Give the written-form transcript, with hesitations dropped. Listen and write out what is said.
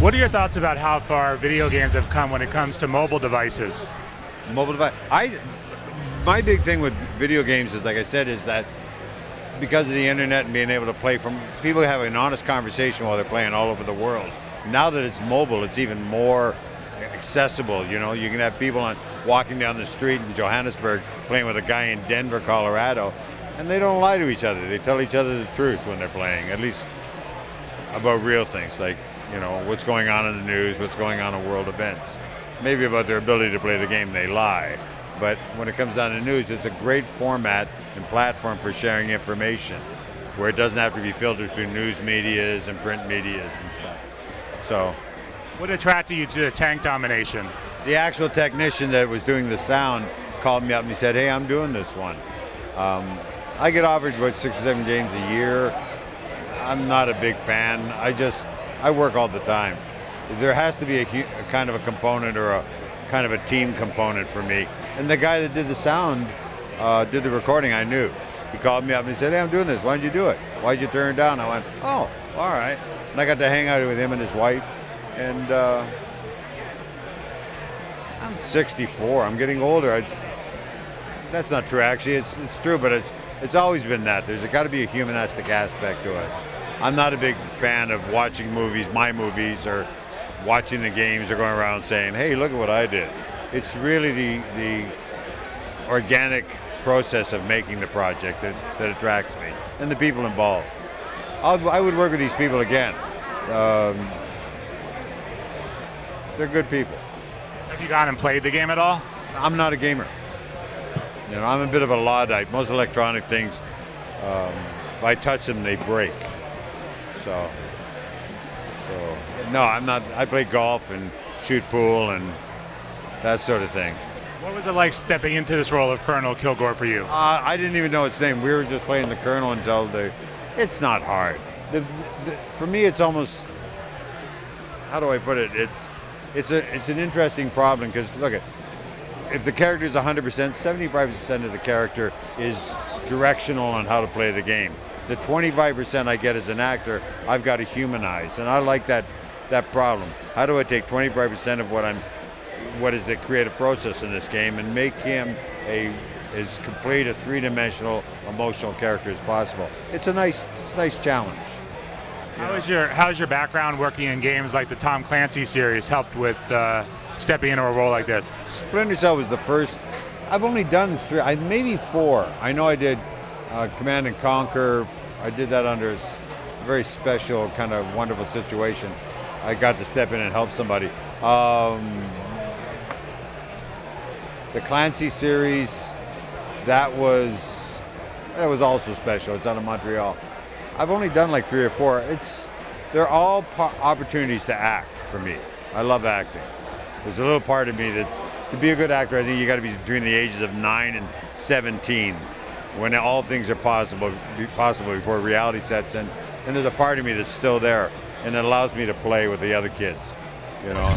What are your thoughts about how far video games have come when it comes to mobile devices? Mobile device. My big thing with video games is, like I said, is that because of the internet and being able to play from people have an honest conversation while they're playing all over the world. Now that it's mobile, it's even more accessible. You know, you can have people walking down the street in Johannesburg playing with a guy in Denver, Colorado, and they don't lie to each other. They tell each other the truth when they're playing, at least about real things like, you know, what's going on in the news, what's going on in world events. Maybe about their ability to play the game, they lie. But when it comes down to news, it's a great format and platform for sharing information where it doesn't have to be filtered through news medias and print medias and stuff. So, What attracted you to Tank Domination? the actual technician that was doing the sound called me up and he said, "Hey, I'm doing this one." I get offered about 6 or 7 games a year. I'm not a big fan. I work all the time. There has to be a kind of a component or a kind of a team component for me. And the guy that did the sound, did the recording, I knew. He called me up and he said, "Hey, I'm doing this. Why'd you do it? Why'd you turn it down?" I went, "Oh, all right." And I got to hang out with him and his wife. And I'm 64. I'm getting older. That's not true, actually. It's true, but it's always been that. There's got to be a humanistic aspect to it. I'm not a big fan of watching movies, my movies, or watching the games or going around saying, "Hey, look at what I did." It's really the organic process of making the project that attracts me and the people involved. I would work with these people again. They're good people. Have you gone and played the game at all? I'm not a gamer. You know, I'm a bit of a Luddite. Most electronic things, if I touch them, they break. So no, I'm not. I play golf and shoot pool and that sort of thing. What was it like stepping into this role of Colonel Kilgore for you? I didn't even know its name. We were just playing the Colonel until it's not hard. For me, it's almost, how do I put it? It's an interesting problem because look at, if the character is 100%, 75% of the character is directional on how to play the game. The 25% I get as an actor, I've got to humanize, and I like that problem. How do I take 25% of what is the creative process in this game and make him as complete a three-dimensional emotional character as possible? It's a nice challenge. How's your background working in games like the Tom Clancy series helped with stepping into a role like this? Splinter Cell was the first. I've only done 3, maybe 4. I know I did Command and Conquer. I did that under a very special, kind of wonderful situation. I got to step in and help somebody. The Clancy series, that was also special. It's out of Montreal. I've only done like 3 or 4. They're all opportunities to act for me. I love acting. There's a little part of me that's, to be a good actor, I think you got to be between the ages of 9 and 17, when all things are possible before reality sets in. And there's a part of me that's still there, and it allows me to play with the other kids, you know.